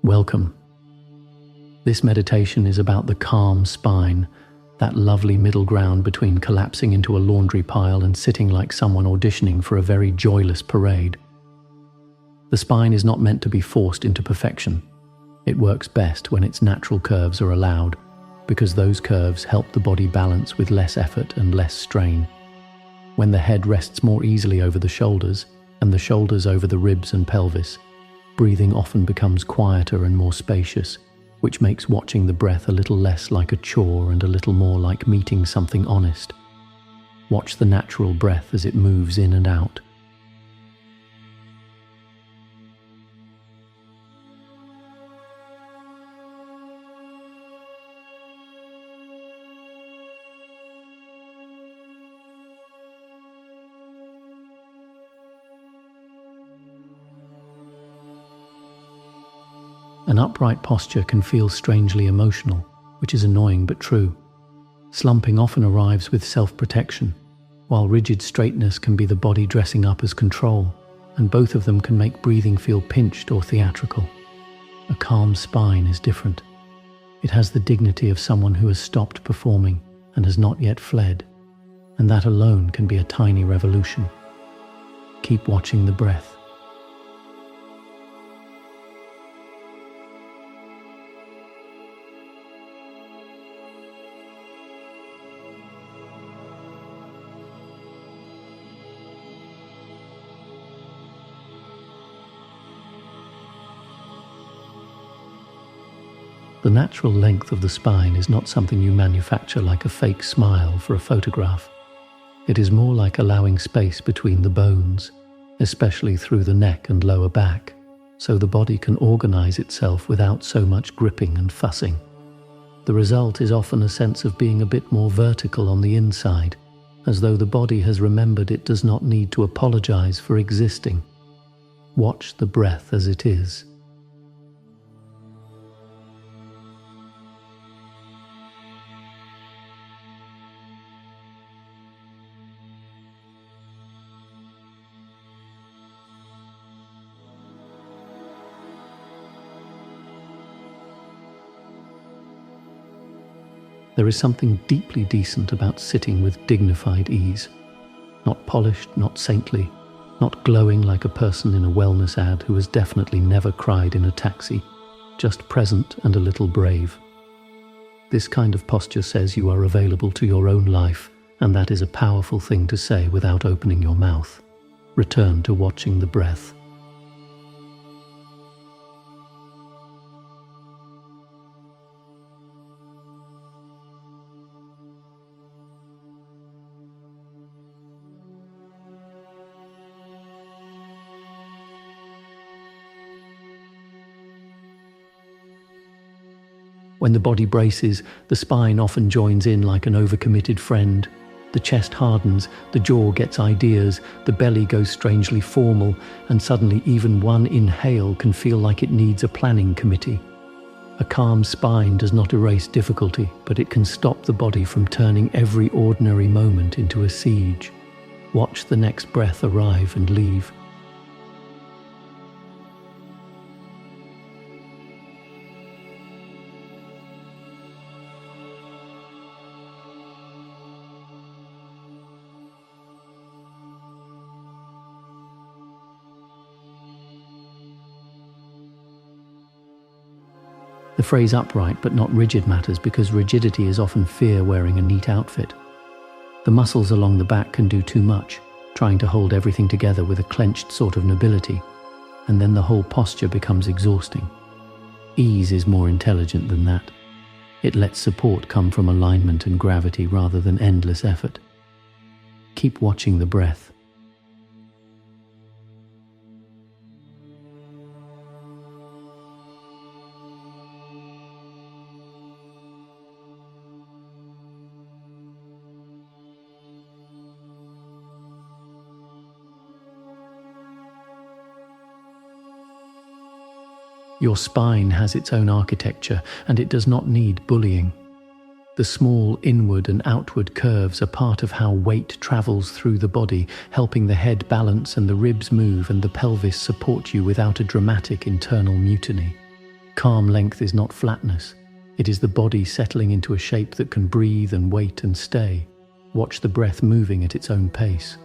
Welcome. This meditation is about the calm spine, that lovely middle ground between collapsing into a laundry pile and sitting like someone auditioning for a very joyless parade. The spine is not meant to be forced into perfection. It works best when its natural curves are allowed, because those curves help the body balance with less effort and less strain. When the head rests more easily over the shoulders, and the shoulders over the ribs and pelvis, breathing often becomes quieter and more spacious, which makes watching the breath a little less like a chore and a little more like meeting something honest. Watch the natural breath as it moves in and out. An upright posture can feel strangely emotional, which is annoying but true. Slumping often arrives with self-protection, while rigid straightness can be the body dressing up as control, and both of them can make breathing feel pinched or theatrical. A calm spine is different. It has the dignity of someone who has stopped performing and has not yet fled, and that alone can be a tiny revolution. Keep watching the breath. The natural length of the spine is not something you manufacture like a fake smile for a photograph. It is more like allowing space between the bones, especially through the neck and lower back, so the body can organize itself without so much gripping and fussing. The result is often a sense of being a bit more vertical on the inside, as though the body has remembered it does not need to apologize for existing. Watch the breath as it is. There is something deeply decent about sitting with dignified ease. Not polished, not saintly, not glowing like a person in a wellness ad who has definitely never cried in a taxi, just present and a little brave. This kind of posture says you are available to your own life, and that is a powerful thing to say without opening your mouth. Return to watching the breath. When the body braces, the spine often joins in like an overcommitted friend. The chest hardens, the jaw gets ideas, the belly goes strangely formal, and suddenly even one inhale can feel like it needs a planning committee. A calm spine does not erase difficulty, but it can stop the body from turning every ordinary moment into a siege. Watch the next breath arrive and leave. The phrase upright but not rigid matters because rigidity is often fear wearing a neat outfit. The muscles along the back can do too much, trying to hold everything together with a clenched sort of nobility, and then the whole posture becomes exhausting. Ease is more intelligent than that. It lets support come from alignment and gravity rather than endless effort. Keep watching the breath. Your spine has its own architecture, and it does not need bullying. The small inward and outward curves are part of how weight travels through the body, helping the head balance and the ribs move and the pelvis support you without a dramatic internal mutiny. Calm length is not flatness. It is the body settling into a shape that can breathe and wait and stay. Watch the breath moving at its own pace.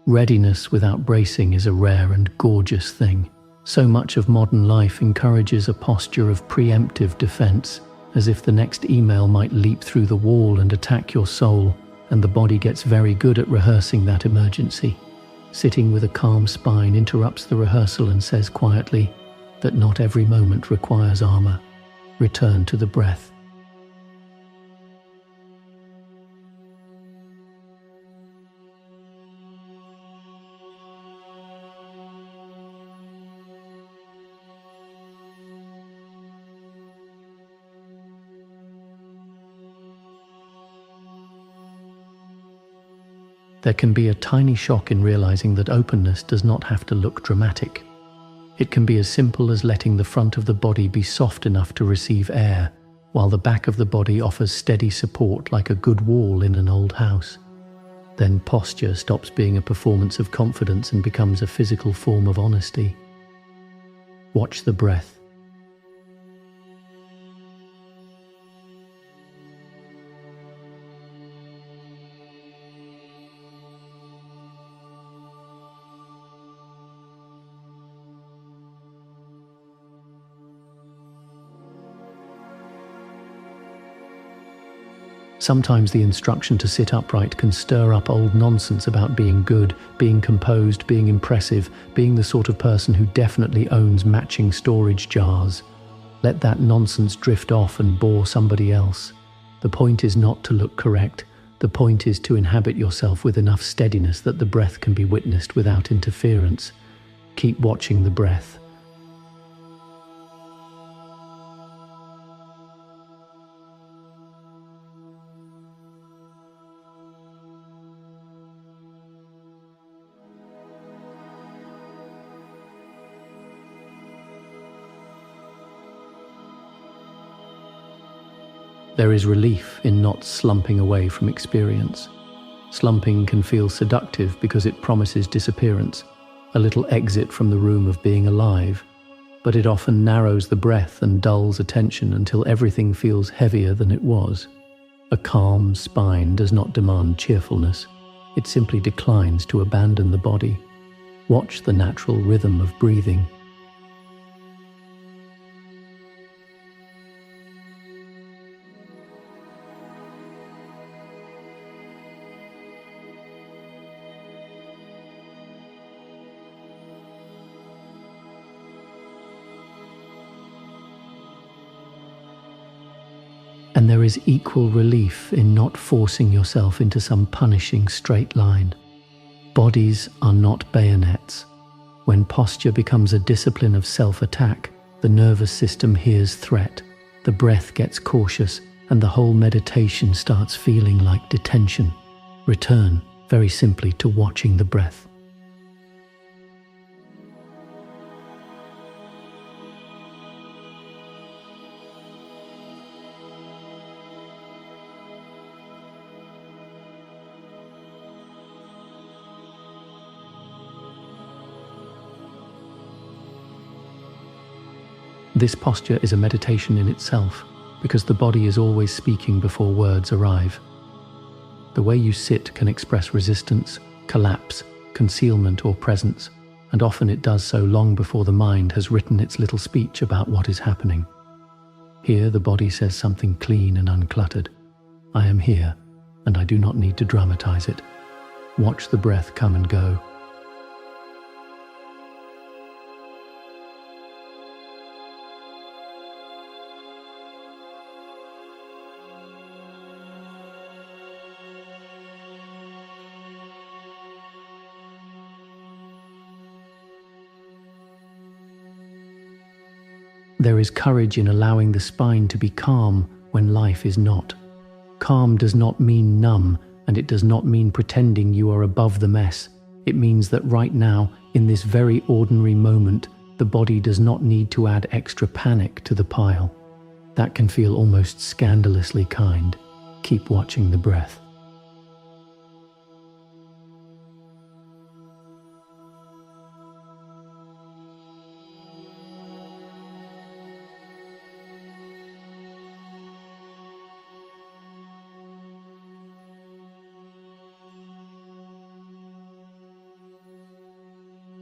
Readiness without bracing is a rare and gorgeous thing. So much of modern life encourages a posture of preemptive defense, as if the next email might leap through the wall and attack your soul, and the body gets very good at rehearsing that emergency. Sitting with a calm spine interrupts the rehearsal and says quietly that not every moment requires armor. Return to the breath. There can be a tiny shock in realizing that openness does not have to look dramatic. It can be as simple as letting the front of the body be soft enough to receive air, while the back of the body offers steady support like a good wall in an old house. Then posture stops being a performance of confidence and becomes a physical form of honesty. Watch the breath. Sometimes the instruction to sit upright can stir up old nonsense about being good, being composed, being impressive, being the sort of person who definitely owns matching storage jars. Let that nonsense drift off and bore somebody else. The point is not to look correct. The point is to inhabit yourself with enough steadiness that the breath can be witnessed without interference. Keep watching the breath. There is relief in not slumping away from experience. Slumping can feel seductive because it promises disappearance, a little exit from the room of being alive, but it often narrows the breath and dulls attention until everything feels heavier than it was. A calm spine does not demand cheerfulness. It simply declines to abandon the body. Watch the natural rhythm of breathing. And there is equal relief in not forcing yourself into some punishing straight line. Bodies are not bayonets. When posture becomes a discipline of self-attack, the nervous system hears threat, the breath gets cautious, and the whole meditation starts feeling like detention. Return, very simply, to watching the breath. This posture is a meditation in itself, because the body is always speaking before words arrive. The way you sit can express resistance, collapse, concealment, or presence, and often it does so long before the mind has written its little speech about what is happening. Here the body says something clean and uncluttered. I am here, and I do not need to dramatize it. Watch the breath come and go. There is courage in allowing the spine to be calm when life is not. Calm does not mean numb, and it does not mean pretending you are above the mess. It means that right now, In this very ordinary moment, the body does not need to add extra panic to the pile. That can feel almost scandalously kind. Keep watching the breath.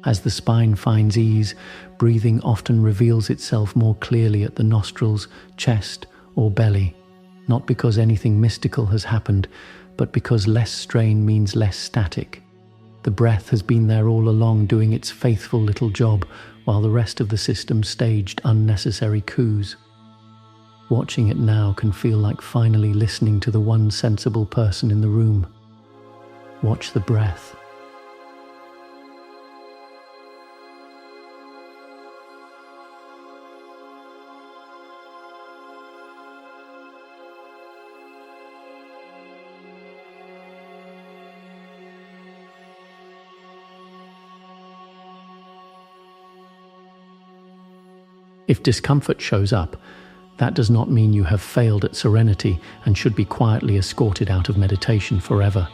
As the spine finds ease, breathing often reveals itself more clearly at the nostrils, chest, or belly, not because anything mystical has happened, but because less strain means less static. The breath has been there all along doing its faithful little job, while the rest of the system staged unnecessary coups. Watching it now can feel like finally listening to the one sensible person in the room. Watch the breath. If discomfort shows up, that does not mean you have failed at serenity and should be quietly escorted out of meditation forever.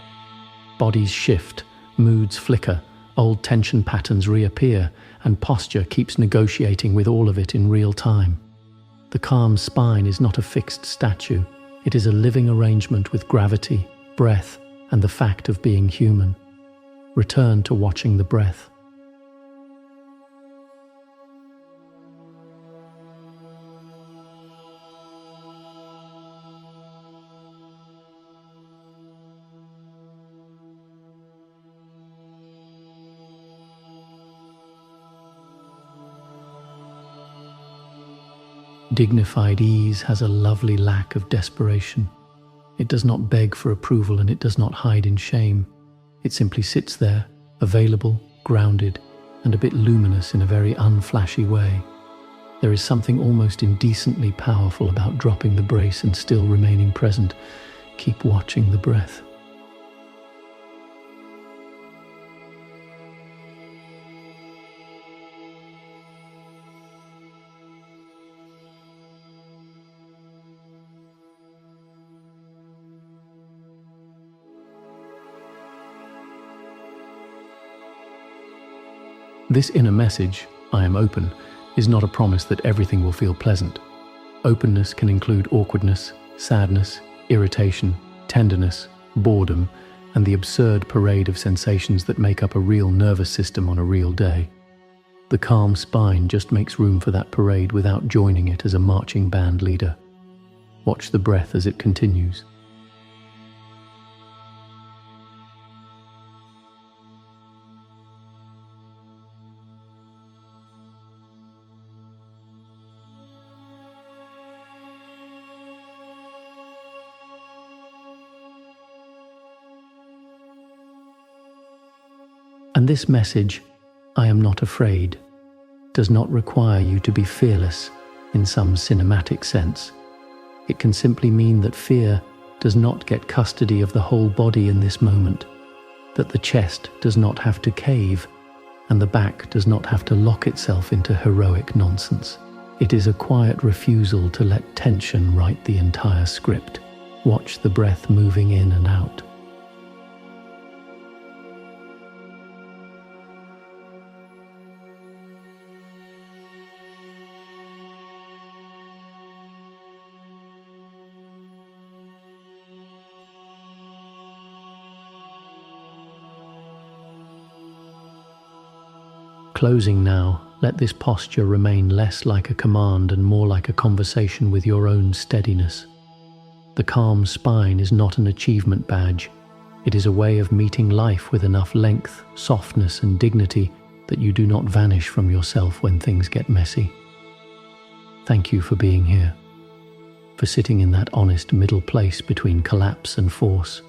Bodies shift, moods flicker, old tension patterns reappear, and posture keeps negotiating with all of it in real time. The calm spine is not a fixed statue. It is a living arrangement with gravity, breath, and the fact of being human. Return to watching the breath. Dignified ease has a lovely lack of desperation. It does not beg for approval and it does not hide in shame. It simply sits there, available, grounded, and a bit luminous in a very unflashy way. There is something almost indecently powerful about dropping the brace and still remaining present. Keep watching the breath. This inner message, I am open, is not a promise that everything will feel pleasant. Openness can include awkwardness, sadness, irritation, tenderness, boredom, and the absurd parade of sensations that make up a real nervous system on a real day. The calm spine just makes room for that parade without joining it as a marching band leader. Watch the breath as it continues. And this message, I am not afraid, does not require you to be fearless in some cinematic sense. It can simply mean that fear does not get custody of the whole body in this moment, that the chest does not have to cave, and the back does not have to lock itself into heroic nonsense. It is a quiet refusal to let tension write the entire script. Watch the breath moving in and out. Closing now, let this posture remain less like a command and more like a conversation with your own steadiness. The calm spine is not an achievement badge. It is a way of meeting life with enough length, softness, and dignity that you do not vanish from yourself when things get messy. Thank you for being here, for sitting in that honest middle place between collapse and force,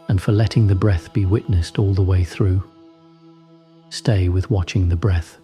and for letting the breath be witnessed all the way through. Stay with watching the breath.